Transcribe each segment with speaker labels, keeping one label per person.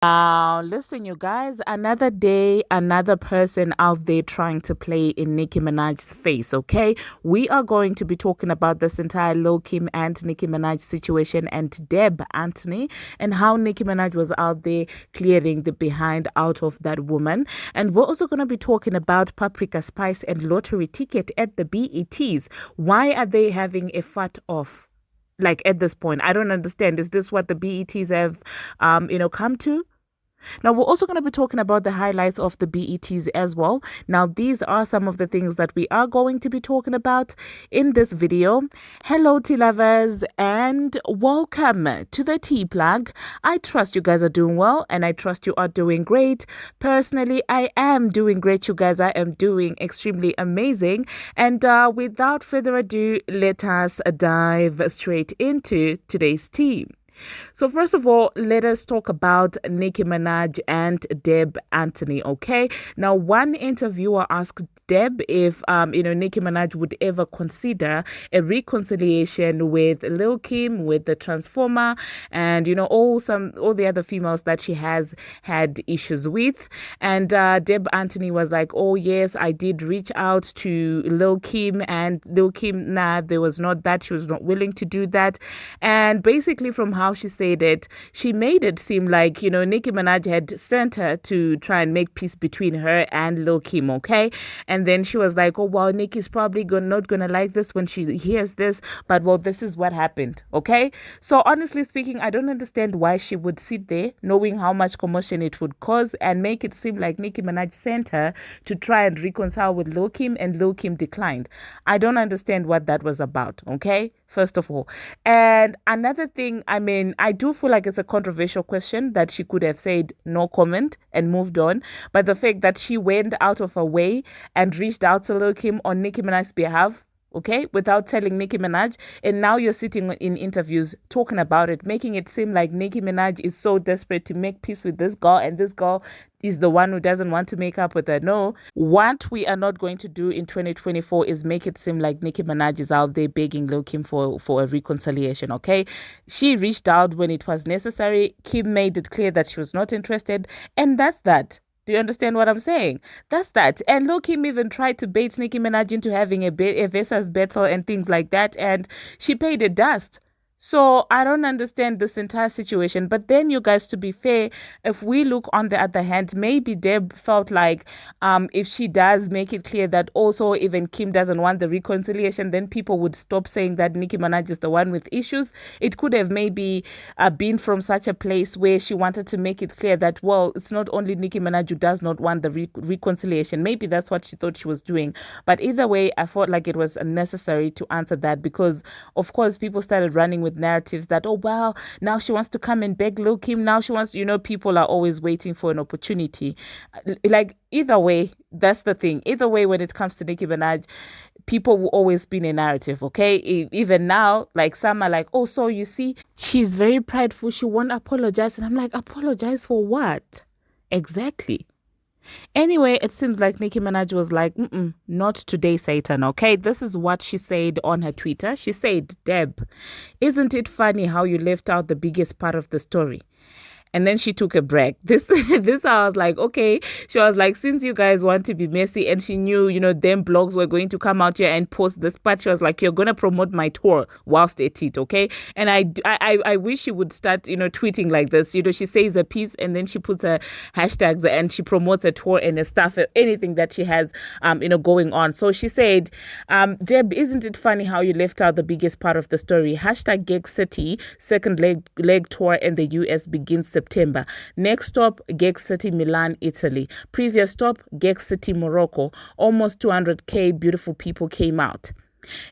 Speaker 1: Listen, you guys, another day, another person out there trying to play in Nicki Minaj's face, okay? We are going to be talking about this entire Lil Kim and Nicki Minaj situation and Deb Anthony and how Nicki Minaj was out there clearing the behind out of that woman. And we're also going to be talking about Paprika Spice and lottery ticket at the BETs. Why are they having a fat off? Like at this point, I don't understand. Is this what the BETs have, come to? Now, we're also going to be talking about the highlights of the BETs as well. Now, these are some of the things that we are going to be talking about in this video. Hello, tea lovers, and welcome to the Tea Plug. I trust you guys are doing well, and I trust you are doing great. Personally, I am doing great, you guys. I am doing extremely amazing. And without further ado, let us dive straight into today's tea. So first of all, let us talk about Nicki Minaj and Deb Anthony, okay? Now, one interviewer asked Deb if, Nicki Minaj would ever consider a reconciliation with Lil Kim, with the Transformer, and, all the other females that she has had issues with. And Deb Anthony was like, oh, yes, I did reach out to Lil Kim, and Lil Kim, nah, there was not that. She was not willing to do that. And basically from how she said it, she made it seem like, Nicki Minaj had sent her to try and make peace between her and Lil Kim, okay? And then she was like, oh, well, Nicki's probably not going to like this when she hears this, but well, this is what happened, okay? So honestly speaking, I don't understand why she would sit there knowing how much commotion it would cause and make it seem like Nicki Minaj sent her to try and reconcile with Lil Kim and Lil Kim declined. I don't understand what that was about, okay? First of all. And another thing, I do feel like it's a controversial question that she could have said no comment and moved on. But the fact that she went out of her way and reached out to Lil Kim on Nicki Minaj's behalf, okay, without telling Nicki Minaj, and now you're sitting in interviews talking about it, making it seem like Nicki Minaj is so desperate to make peace with this girl, and this girl is the one who doesn't want to make up with her. No, what we are not going to do in 2024 is make it seem like Nicki Minaj is out there begging Lil Kim for a reconciliation, okay? She reached out when it was necessary. Kim made it clear that she was not interested, and that's that. Do you understand what I'm saying? That's that. And Lil Kim even tried to bait Nicki Minaj into having a versus battle and things like that, and she paid it dust. So I don't understand this entire situation. But then, you guys, to be fair, if we look on the other hand, maybe Deb felt like if she does make it clear that also even Kim doesn't want the reconciliation, then people would stop saying that Nicki Minaj is the one with issues. It could have maybe been from such a place where she wanted to make it clear that, well, it's not only Nicki Minaj who does not want the reconciliation. Maybe that's what she thought she was doing. But either way, I felt like it was necessary to answer that because, of course, people started running with narratives that, oh, wow, now she wants to come and beg Lil Kim. Now she wants, people are always waiting for an opportunity. Like, either way, that's the thing. Either way, when it comes to Nicki Minaj, people will always be in a narrative, okay? Even now, like, some are like, oh, so you see, she's very prideful. She won't apologize. And I'm like, apologize for what? Exactly. Anyway, it seems like Nicki Minaj was like, not today, Satan, okay? This is what she said on her Twitter. She said, Deb, isn't it funny how you left out the biggest part of the story? And then she took a break. This I was like, okay. She was like, since you guys want to be messy, and she knew, them blogs were going to come out here and post this part. She was like, you're going to promote my tour whilst at it, okay? And I wish she would start, tweeting like this. She says a piece and then she puts her hashtags and she promotes a tour and a stuff, anything that she has, going on. So she said, Deb, isn't it funny how you left out the biggest part of the story? Hashtag Gig City, second leg tour in the US begins September. Next stop, Gig City, Milan, Italy. Previous stop, Gig City, Morocco. Almost 200K beautiful people came out.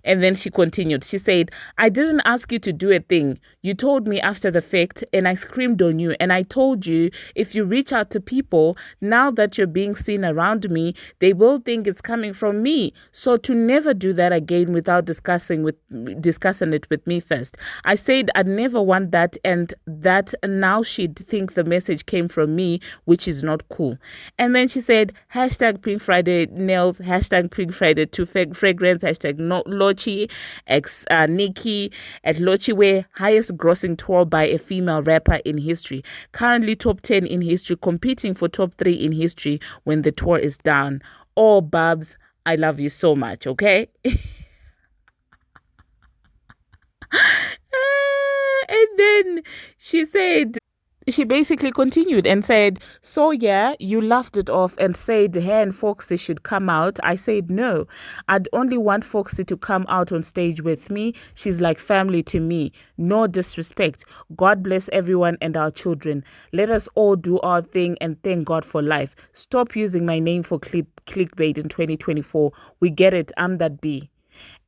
Speaker 1: And then she continued. She said, I didn't ask you to do a thing. You told me after the fact and I screamed on you. And I told you, if you reach out to people, now that you're being seen around me, they will think it's coming from me. So to never do that again without discussing it with me first. I said I'd never want that, and that now she'd think the message came from me, which is not cool. And then she said, hashtag Pink Friday nails, hashtag Pink Friday to fragrance, hashtag no Lochi, ex Nicki at Lochi Way, highest grossing tour by a female rapper in history. Currently top 10 in history, competing for top 3 in history when the tour is done. Oh, Babs, I love you so much, okay? And then she said, she basically continued and said, so yeah, you laughed it off and said her and Foxy should come out. I said, no, I'd only want Foxy to come out on stage with me. She's like family to me. No disrespect. God bless everyone and our children. Let us all do our thing and thank God for life. Stop using my name for clickbait in 2024. We get it. I'm that B.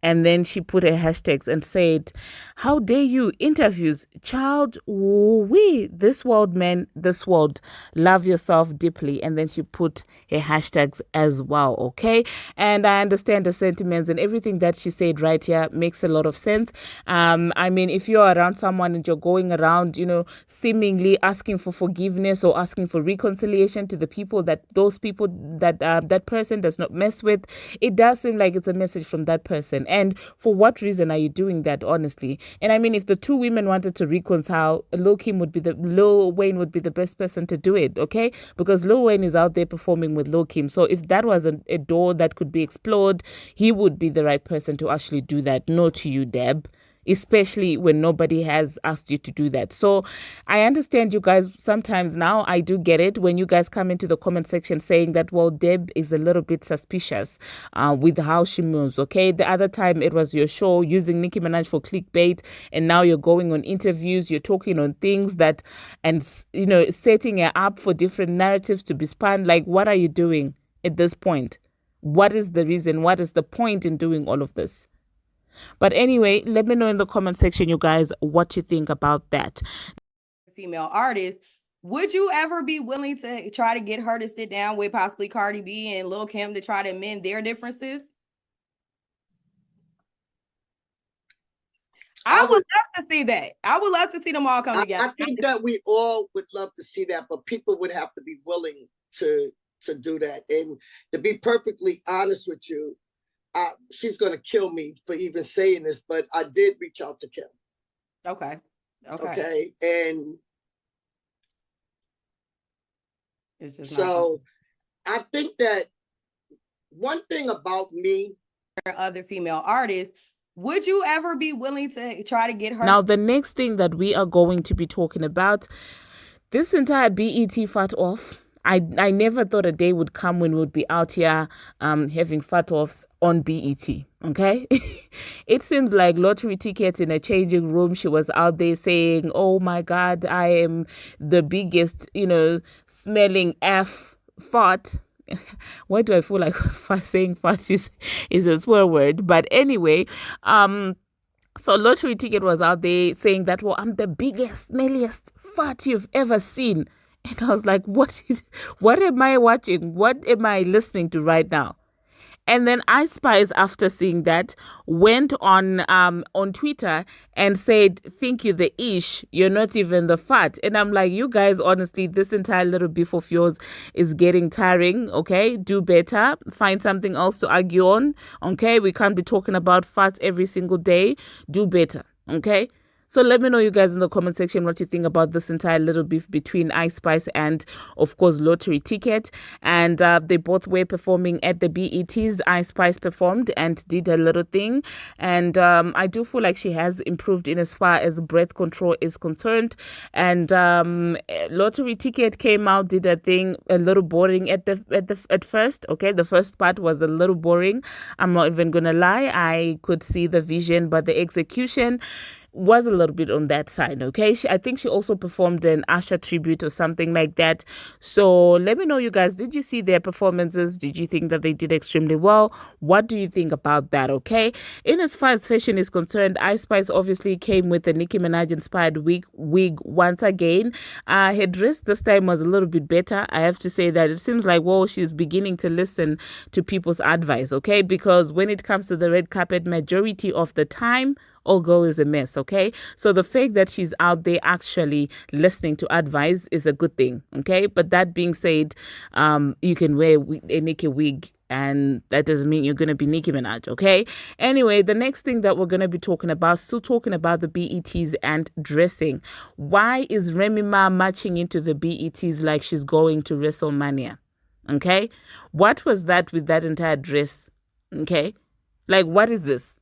Speaker 1: And then she put her hashtags and said, how dare you, interviews, child, we, this world, man, this world, love yourself deeply. And then she put her hashtags as well, okay? And I understand the sentiments and everything that she said right here makes a lot of sense. I mean, if you're around someone and you're going around, seemingly asking for forgiveness or asking for reconciliation to the people that that person does not mess with, it does seem like it's a message from that person. And for what reason are you doing that, honestly? And I mean, if the two women wanted to reconcile, Lil Wayne would be the best person to do it, okay? Because Lil Wayne is out there performing with Lil Kim. So if that was a door that could be explored, he would be the right person to actually do that. No to you, Deb. Especially when nobody has asked you to do that. So I understand you guys sometimes now. I do get it when you guys come into the comment section saying that, well, Deb is a little bit suspicious with how she moves, okay? The other time it was your show using Nicki Minaj for clickbait, and now you're going on interviews, you're talking on things that, and, setting her up for different narratives to be spun. Like, what are you doing at this point? What is the reason? What is the point in doing all of this? But anyway, let me know in the comment section, you guys, what you think about that.
Speaker 2: Female artist, would you ever be willing to try to get her to sit down with possibly Cardi B and Lil Kim to try to amend their differences? I would love to see that. I would love to see them all come together.
Speaker 3: I think that we all would love to see that, but people would have to be willing to do that. And to be perfectly honest with you, she's going to kill me for even saying this, but I did reach out to Kim.
Speaker 2: Okay.
Speaker 3: And
Speaker 2: it's just
Speaker 3: so I think that one thing about me,
Speaker 2: other female artists, would you ever be willing to try to get her?
Speaker 1: Now, the next thing that we are going to be talking about, this entire BET fat off. I never thought a day would come when we would be out here having fat offs on BET, okay? It seems like lottery tickets in a changing room. She was out there saying, oh my God, I am the biggest, smelling F fart. Why do I feel like saying fart is a swear word? But anyway, so lottery ticket was out there saying that, well, I'm the biggest, smelliest fart you've ever seen. And I was like, what am I watching? What am I listening to right now? And then Ice Spice, after seeing that, went on Twitter and said, thank you, the ish. You're not even the fat. And I'm like, you guys, honestly, this entire little beef of yours is getting tiring, okay? Do better. Find something else to argue on, okay? We can't be talking about fat every single day. Do better, okay? So let me know, you guys, in the comment section what you think about this entire little beef between Ice Spice and, of course, Lottery Ticket. And they both were performing at the BETs. Ice Spice performed and did a little thing. And I do feel like she has improved in as far as breath control is concerned. And Lottery Ticket came out, did a thing, a little boring at first. Okay, the first part was a little boring. I'm not even gonna lie. I could see the vision, but the execution was a little bit on that side, okay? I think she also performed an Usher tribute or something like that. So let me know, you guys, did you see their performances? Did you think that they did extremely well? What do you think about that, okay? In as far as fashion is concerned, Ice Spice obviously came with a Nicki Minaj inspired wig once again. Her dress this time was a little bit better. I have to say that it seems like, whoa, she's beginning to listen to people's advice, okay? Because when it comes to the red carpet, majority of the time, or girl is a mess, okay? So the fact that she's out there actually listening to advice is a good thing, okay? But that being said, you can wear a Nicki wig, and that doesn't mean you're going to be Nicki Minaj, okay? Anyway, the next thing that we're going to be talking about, still talking about the BETs and dressing. Why is Remy Ma marching into the BETs like she's going to WrestleMania? Okay? What was that with that entire dress? Okay? Like, what is this?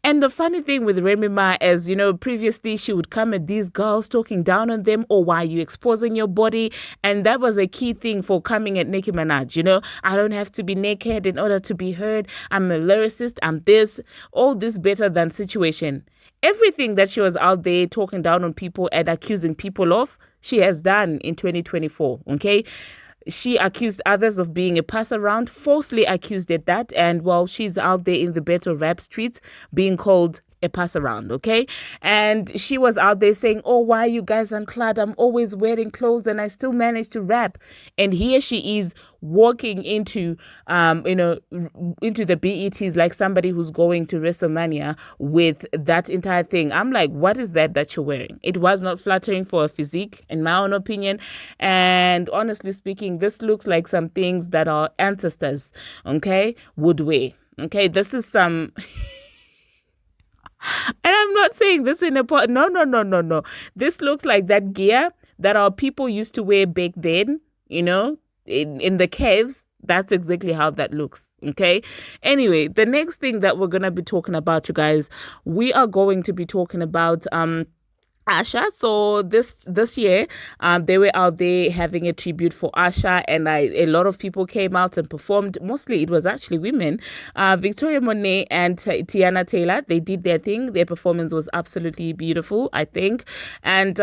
Speaker 1: And the funny thing with Remy Ma is, previously she would come at these girls talking down on them, or why are you exposing your body? And that was a key thing for coming at Nicki Minaj, I don't have to be naked in order to be heard. I'm a lyricist. I'm this. All this better than situation. Everything that she was out there talking down on people and accusing people of, she has done in 2024, okay? She accused others of being a pass around, falsely accused at that. And well, she's out there in the battle rap streets being called a pass around, okay? And she was out there saying, oh, why are you guys unclad? I'm always wearing clothes and I still manage to rap. And here she is walking into into the BETs like somebody who's going to WrestleMania with that entire thing. I'm like, what is that you're wearing? It was not flattering for a physique, in my own opinion. And honestly speaking, this looks like some things that our ancestors, okay, would wear. Okay, this is some... And I'm not saying this in a part. No. This looks like that gear that our people used to wear back then, in the caves. That's exactly how that looks. Okay. Anyway, the next thing that we're going to be talking about, you guys, we are going to be talking about, Usher. So this year, they were out there having a tribute for Usher, and a lot of people came out and performed. Mostly, it was actually women. Victoria Monet and Teyana Taylor, they did their thing. Their performance was absolutely beautiful, I think. And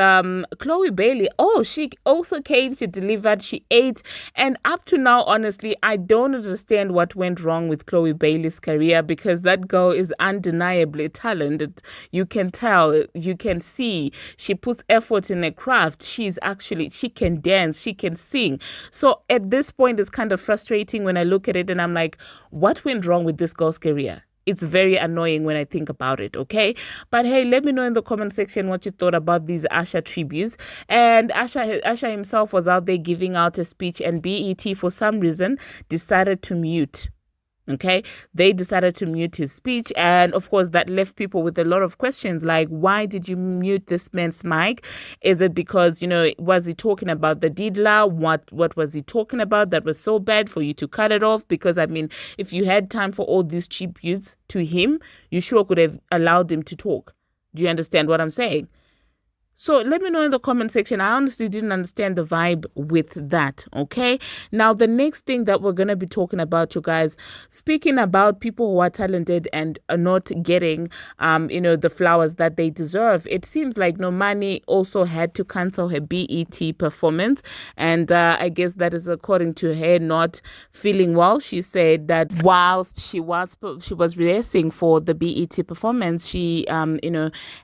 Speaker 1: Chloe Bailey, she also came. She delivered. She ate. And up to now, honestly, I don't understand what went wrong with Chloe Bailey's career, because that girl is undeniably talented. You can tell. You can see. She puts effort in her craft. She can dance, she can sing. So at this point, it's kind of frustrating when I look at it and I'm like, what went wrong with this girl's career? It's very annoying when I think about it, okay? But hey, let me know in the comment section what you thought about these Usher tributes. And Usher himself was out there giving out a speech, and BET, for some reason, decided to mute. Okay, they decided to mute his speech, and of course that left people with a lot of questions like, why did you mute this man's mic? Is it because, was he talking about the Didla? What was he talking about that was so bad for you to cut it off? Because I mean, if you had time for all these tributes to him, you sure could have allowed him to talk. Do you understand what I'm saying? So let me know in the comment section. I honestly didn't understand the vibe with that, okay? Now, the next thing that we're going to be talking about, you guys, speaking about people who are talented and are not getting, the flowers that they deserve. It seems like Normani also had to cancel her BET performance. And I guess that is according to her not feeling well. She said that whilst she was rehearsing for the BET performance, she,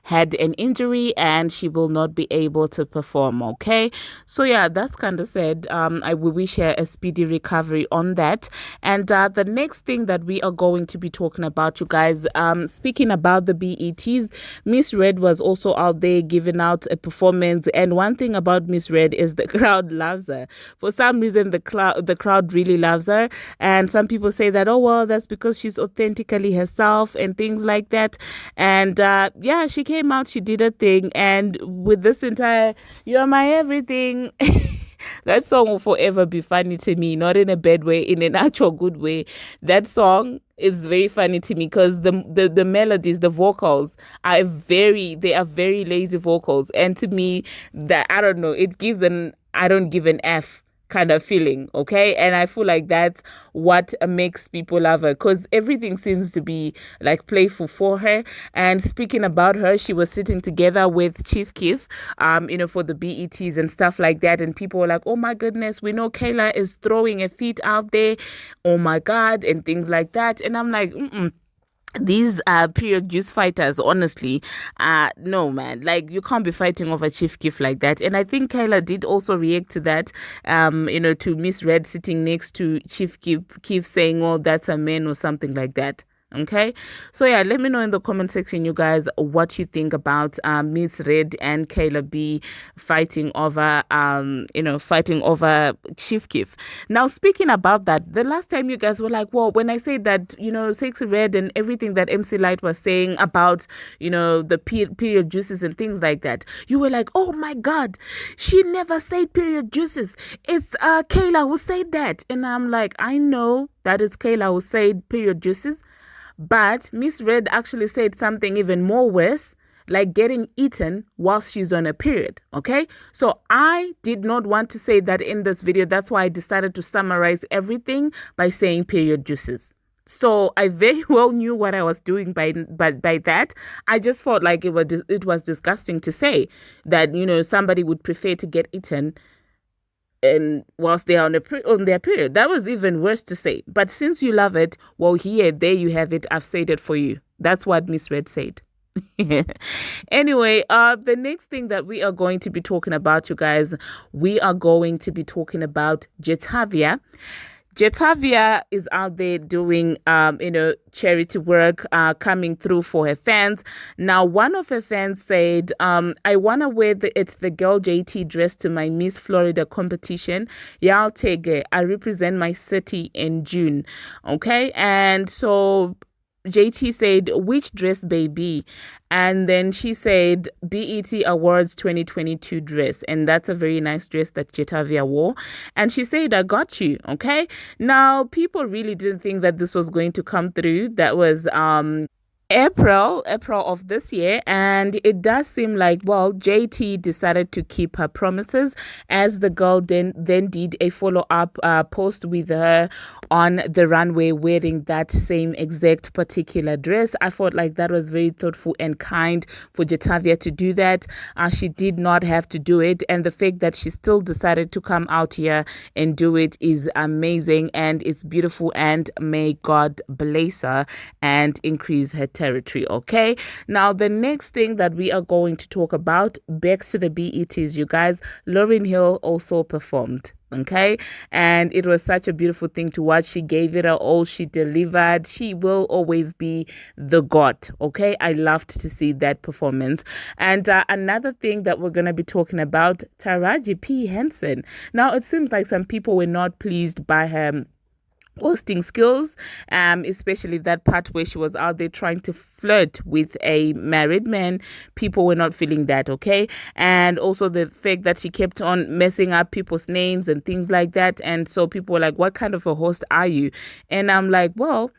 Speaker 1: had an injury and she will not be able to perform, okay? So yeah, that's kind of sad. I will wish her a speedy recovery on that. And the next thing that we are going to be talking about, you guys, speaking about the BETs, Miss Red was also out there giving out a performance. And one thing about Miss Red is the crowd loves her. For some reason, the crowd really loves her. And some people say that, oh, well, that's because she's authentically herself and things like that. And yeah, she came out, she did a thing. And with this entire "You're My Everything," that song will forever be funny to me, not in a bad way, in an actual good way. That song is very funny to me because the melodies, the vocals are very lazy vocals. And to me, that, I don't know, it gives an I don't give an F kind of feeling, okay? And I feel like that's what makes people love her, because everything seems to be like playful for her. And speaking about her, she was sitting together with Chief Keef, for the BETs and stuff like that, and people were like, oh my goodness, we know Kayla is throwing her feet out there, oh my god, and things like that. And I'm like, these period juice fighters, honestly, no, man, like, you can't be fighting over Chief Keef like that. And I think Kayla did also react to that, to Miss Red sitting next to Chief Keef saying, oh, that's a man or something like that. Okay, so yeah, let me know in the comment section, you guys, what you think about Miss Red and Kayla B fighting over fighting over Chief Keef. Now, speaking about that, the last time you guys were like, well, when I say that, Sexy Red and everything that MC Light was saying about, the period juices and things like that, you were like, oh my God, she never said period juices. It's Kayla who said that. And I'm like, I know that is Kayla who said period juices. But Miss Red actually said something even more worse, like getting eaten whilst she's on a period. Okay. So I did not want to say that in this video. That's why I decided to summarize everything by saying period juices. So I very well knew what I was doing by that. I just felt like it was disgusting to say that, somebody would prefer to get eaten and whilst they're on their period. That was even worse to say. But since you love it, well, there you have it. I've said it for you. That's what Miss Red said. Anyway, the next thing that we are going to be talking about, you guys, we are going to be talking about Jetavia. Jetavia is out there doing, charity work, coming through for her fans. Now, one of her fans said, I want to wear the girl JT dress to my Miss Florida competition. Yeah, I'll take it. I represent my city in June. Okay. And so JT said, which dress, baby? And then she said, BET Awards 2022 dress. And that's a very nice dress that Jetavia wore. And she said, I got you. Okay. Now, people really didn't think that this was going to come through. That was, April of this year, and it does seem like, well, JT decided to keep her promises, as the girl then did a follow-up post with her on the runway wearing that same exact particular dress. I thought like that was very thoughtful and kind for Jetavia to do that. She did not have to do it, and the fact that she still decided to come out here and do it is amazing, and it's beautiful, and may God bless her and increase her territory. Okay, now the next thing that we are going to talk about, back to the BETs, you guys, Lauryn Hill also performed. Okay, and it was such a beautiful thing to watch. She gave it her all. She delivered. She will always be the god. Okay, I loved to see that performance. And another thing that we're gonna be talking about, Taraji P Henson. Now, it seems like some people were not pleased by her hosting skills, especially that part where she was out there trying to flirt with a married man. People were not feeling that. Okay, and also the fact that she kept on messing up people's names and things like that, and so people were like, what kind of a host are you? And I'm like, well,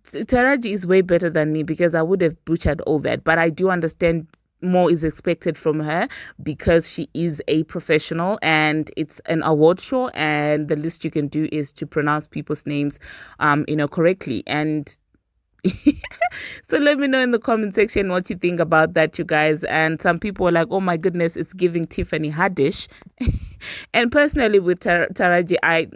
Speaker 1: Taraji is way better than me, because I would have butchered all that, but I do understand more is expected from her because she is a professional and it's an award show, and the least you can do is to pronounce people's names correctly. And so let me know in the comment section what you think about that, you guys. And some people are like, oh my goodness, it's giving Tiffany Haddish. And personally with Taraji, I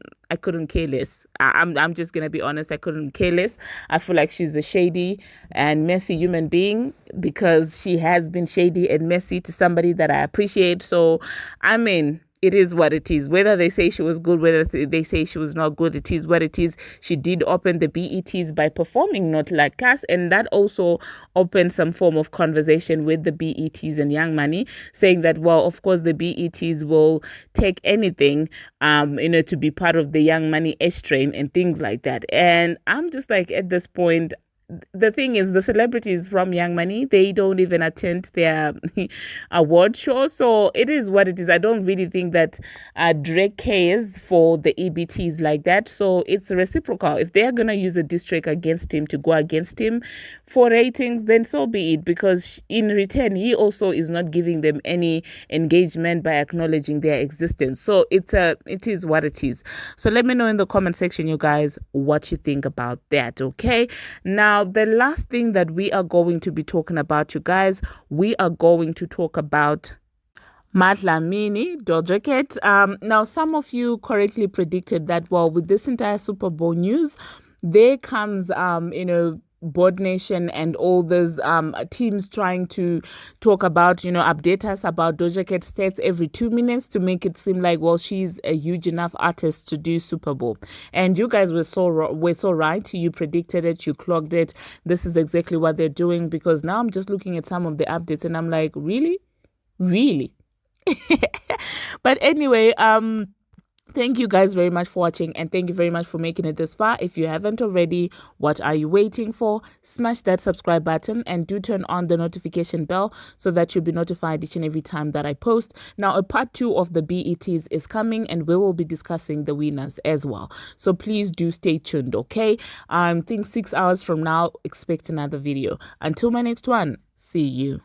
Speaker 1: couldn't care less. I'm just gonna be honest, I couldn't care less. I feel like she's a shady and messy human being, because she has been shady and messy to somebody that I appreciate. So I mean, it is what it is. Whether they say she was good, whether they say she was not good, it is what it is. She did open the BETs by performing Not Like Us, and that also opened some form of conversation with the BETs and Young Money, saying that, well, of course, the BETs will take anything, to be part of the Young Money S train and things like that. And I'm just like, at this point, the thing is, the celebrities from Young Money, they don't even attend their award show. So it is what it is. I don't really think that Drake cares for the EBTs like that. So it's reciprocal. If they're going to use a diss track against him to go against him for ratings, then so be it. Because in return, he also is not giving them any engagement by acknowledging their existence. So it is what it is. So let me know in the comment section, you guys, what you think about that. Okay. Now, the last thing that we are going to be talking about, you guys, we are going to talk about Madlamini, Doja Cat. Now, some of you correctly predicted that, well, with this entire Super Bowl news, there comes, Board Nation and all those teams trying to talk about, update us about Doja Cat stats every 2 minutes to make it seem like, well, she's a huge enough artist to do Super Bowl. And you guys were so right. You predicted it, you clocked it. This is exactly what they're doing, because now I'm just looking at some of the updates and I'm like, really? But anyway, thank you guys very much for watching, and thank you very much for making it this far. If you haven't already, what are you waiting for? Smash that subscribe button and do turn on the notification bell so that you'll be notified each and every time that I post. Now, a part 2 of the BETs is coming, and we will be discussing the winners as well. So please do stay tuned, okay? I think 6 hours from now, expect another video. Until my next one, see you.